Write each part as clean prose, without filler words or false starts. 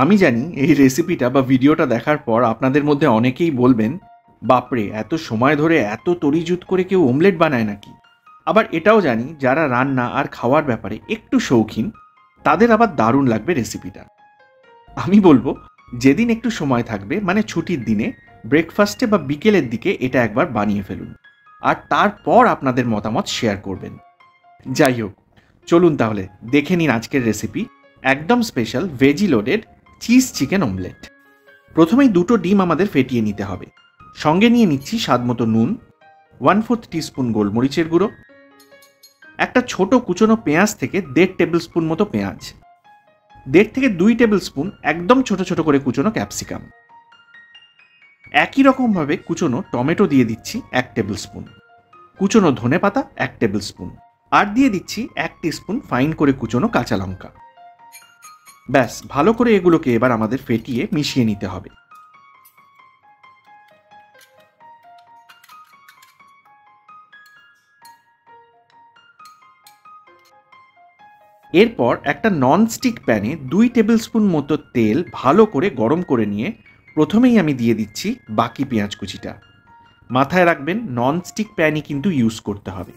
আমি জানি এই রেসিপিটা বা ভিডিওটা দেখার পর আপনাদের মধ্যে অনেকেই বলবেন, বাপরে এত সময় ধরে এত তরিজুত করে কেউ অমলেট বানায় নাকি? আবার এটাও জানি যারা রান্না আর খাওয়ার ব্যাপারে একটু শৌখিন তাদের আবার দারুণ লাগবে রেসিপিটা। আমি বলবো যেদিন একটু সময় থাকবে, মানে ছুটির দিনে ব্রেকফাস্টে বা বিকেলের দিকে এটা একবার বানিয়ে ফেলুন, আর তারপর আপনাদের মতামত শেয়ার করবেন। যাই হোক, চলুন তাহলে দেখে নিন আজকের রেসিপি, একদম special veggie loaded cheese chicken omelette. প্রথমেই দুটো ডিম আমাদের ফেটিয়ে নিতে হবে। সঙ্গে নিয়ে নিচ্ছি স্বাদমতো নুন, 1/4 টিস্পুন গোলমরিচের গুঁড়ো, একটা ছোট কুচনো পেঁয়াজ থেকে 1.5 টেবিল স্পুন মতো পেঁয়াজ, 1.5 থেকে 2 টেবিল স্পুন একদম ছোট ছোট করে কুচনো ক্যাপসিকাম, একই রকমভাবে কুচনো টমেটো দিয়ে দিচ্ছি 1 টেবিল স্পুন, কুচনো ধনেপাতা 1 টেবিল স্পুন, আর দিয়ে দিচ্ছি 1 টিস্পুন ফাইন করে কুচনো কাঁচা লঙ্কা। ব্যাস, ভালো করে এগুলোকে এবার আমাদের ফেটিয়ে মিশিয়ে নিতে হবে। এরপর একটা ননস্টিক প্যানে 2 টেবিল স্পুন মতো তেল ভালো করে গরম করে নিয়ে প্রথমেই আমি দিয়ে দিচ্ছি বাকি পেঁয়াজ কুচিটা। মাথায় রাখবেন ননস্টিক প্যানই কিন্তু ইউজ করতে হবে।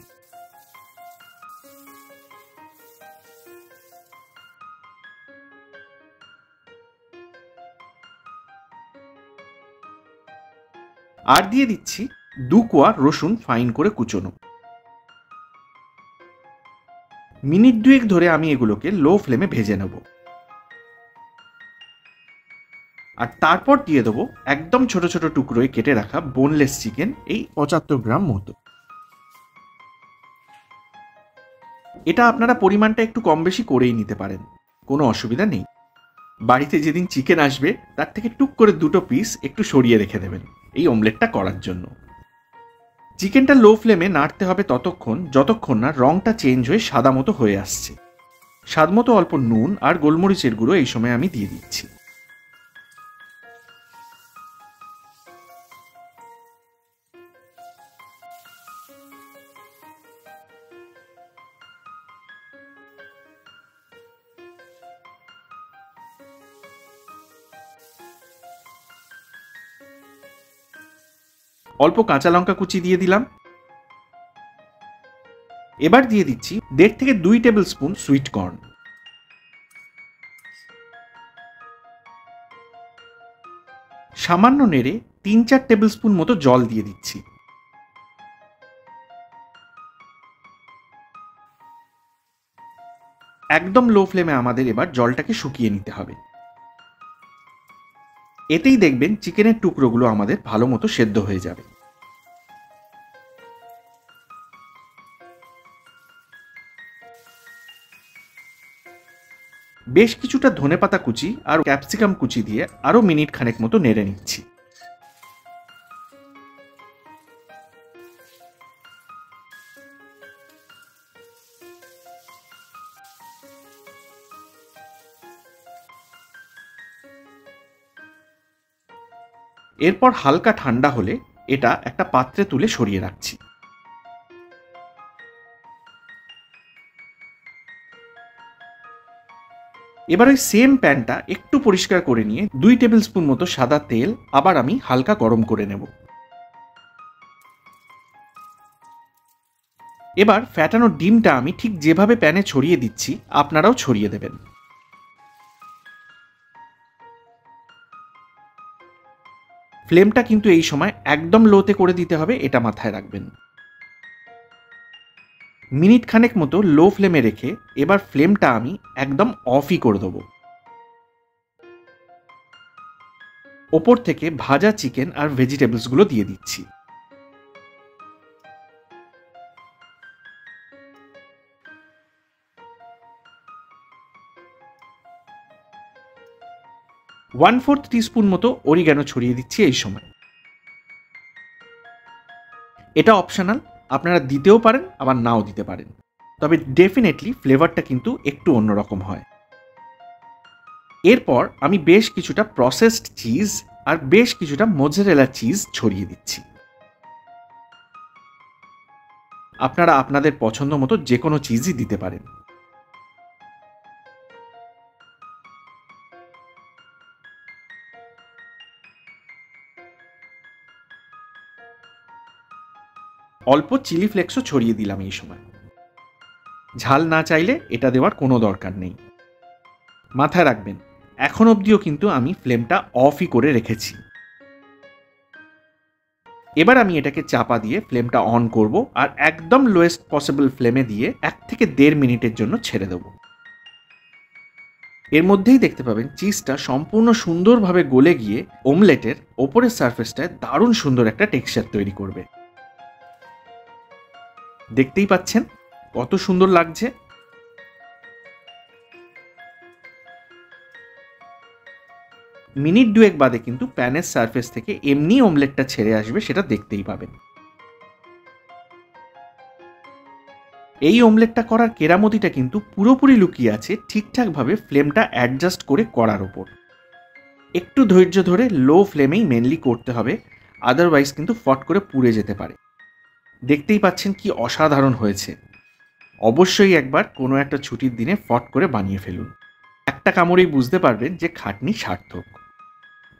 আর দিয়ে দিচ্ছি 2 কোয়া রসুন ফাইন করে কুচোনো। মিনিট 2 ধরে আমি এগুলোকে লো ফ্লেমে ভেজে নেব। আর তারপর দিয়ে দেবো একদম ছোট ছোট টুকরোয় কেটে রাখা বোনলেস চিকেন, এই 75 গ্রাম মতো। এটা আপনারা পরিমাণটা একটু কম বেশি করেই নিতে পারেন, কোনো অসুবিধা নেই। বাড়িতে যেদিন চিকেন আসবে তার থেকে টুক করে দুটো পিস একটু সরিয়ে রেখে দেবেন এই অমলেটটা করার জন্য। চিকেনটা লো ফ্লেমে নাড়তে হবে ততক্ষণ যতক্ষণ না রংটা চেঞ্জ হয়ে সাদা মতো হয়ে আসছে। স্বাদমতো অল্প নুন আর গোলমরিচের গুঁড়ো এই সময় আমি দিয়ে দিচ্ছি। অল্প কাঁচা লঙ্কা কুচি দিয়ে দিলাম। এবার দিয়ে দিচ্ছি 1.5 থেকে 2 টেবিল স্পুন সুইট কর্ন। সামান্য নেড়ে 3-4 টেবিল স্পুন মতো জল দিয়ে দিচ্ছি। একদম লো ফ্লেমে আমাদের এবার জলটাকে শুকিয়ে নিতে হবে। এতেই দেখবেন চিকেনের টুকরোগুলো আমাদের ভালো মতো সেদ্ধ হয়ে যাবে। বেশ কিছুটা ধনেপাতা কুচি আর ক্যাপসিকাম কুচি দিয়ে আরো মিনিট খানেক মতো নেড়ে নিচ্ছি। এরপর হালকা ঠান্ডা হলে এটা একটা পাত্রে তুলে সরিয়ে রাখছি। এবার ওই সেম প্যানটা একটু পরিষ্কার করে নিয়ে 2 টেবিল স্পুন মতো সাদা তেল আবার আমি হালকা গরম করে নেব। এবার ফ্যাটানো ডিমটা আমি ঠিক যেভাবে প্যানে ছড়িয়ে দিচ্ছি আপনারাও ছড়িয়ে দেবেন। ফ্লেমটা কিন্তু এই সময় একদম লোতে করে দিতে হবে, এটা মাথায় রাখবেন। মিনিট খানেক মতো লো ফ্লেমে রেখে এবার ফ্লেমটা আমি একদম অফই করে দেবো। ওপর থেকে ভাজা চিকেন আর ভেজিটেবলসগুলো দিয়ে দিচ্ছি। ওয়ান ফোর্থ টিস্পুন মতো অরিগ্যানো ছড়িয়ে দিচ্ছি এই সময়। এটা অপশনাল, আপনারা দিতেও পারেন আবার নাও দিতে পারেন, তবে ডেফিনেটলি ফ্লেভারটা কিন্তু একটু অন্যরকম হয়। এরপর আমি বেশ কিছুটা প্রসেসড চিজ আর বেশ কিছুটা মোজারেলা চিজ ছড়িয়ে দিচ্ছি। আপনারা আপনাদের পছন্দ মতো যে কোনো চিজই দিতে পারেন। অল্প চিলি ফ্লেক্সও ছড়িয়ে দিলাম এই সময়। ঝাল না চাইলে এটা দেওয়ার কোনো দরকার নেই। মাথায় রাখবেন, এখন অবধিও কিন্তু আমি ফ্লেমটা অফই করে রেখেছি। এবার আমি এটাকে চাপা দিয়ে ফ্লেমটা অন করব আর একদম লোয়েস্ট পসিবল ফ্লেমে দিয়ে 1 থেকে 1.5 মিনিটের জন্য ছেড়ে দেব। এর মধ্যেই দেখতে পাবেন চিজটা সম্পূর্ণ সুন্দরভাবে গলে গিয়ে অমলেটের ওপরের সারফেসটায় দারুণ সুন্দর একটা টেক্সচার তৈরি করবে। দেখতেই পাচ্ছেন কত সুন্দর লাগছে। মিনিট 2 বাদে কিন্তু প্যানের সারফেস থেকে এমনি অমলেটটা ছেড়ে আসবে, সেটা দেখতেই পাবেন। এই অমলেটটা করার কেরামতিটা কিন্তু পুরোপুরি লুকিয়ে আছে ঠিকঠাকভাবে ফ্লেমটা অ্যাডজাস্ট করে করার ওপর। একটু ধৈর্য ধরে লো ফ্লেমেই মেনলি করতে হবে, আদারওয়াইজ কিন্তু ফট করে পুড়ে যেতে পারে। দেখতেই পাচ্ছেন কি অসাধারণ হয়েছে। অবশ্যই একবার কোনো একটা ছুটির দিনে ফট করে বানিয়ে ফেলুন। একটা কামড়েই বুঝতে পারবেন যে খাটনি সার্থক।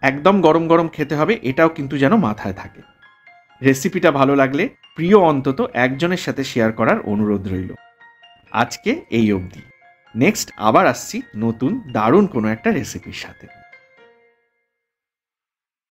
একদম গরম গরম খেতে হবে, এটাও কিন্তু যেন মাথায় থাকে। রেসিপিটা ভালো লাগলে প্রিয় অন্তত একজনের সাথে শেয়ার করার অনুরোধ রইল। আজকে এই অবধি। নেক্সট আবার আসছি নতুন দারুণ কোনো একটা রেসিপির সাথে।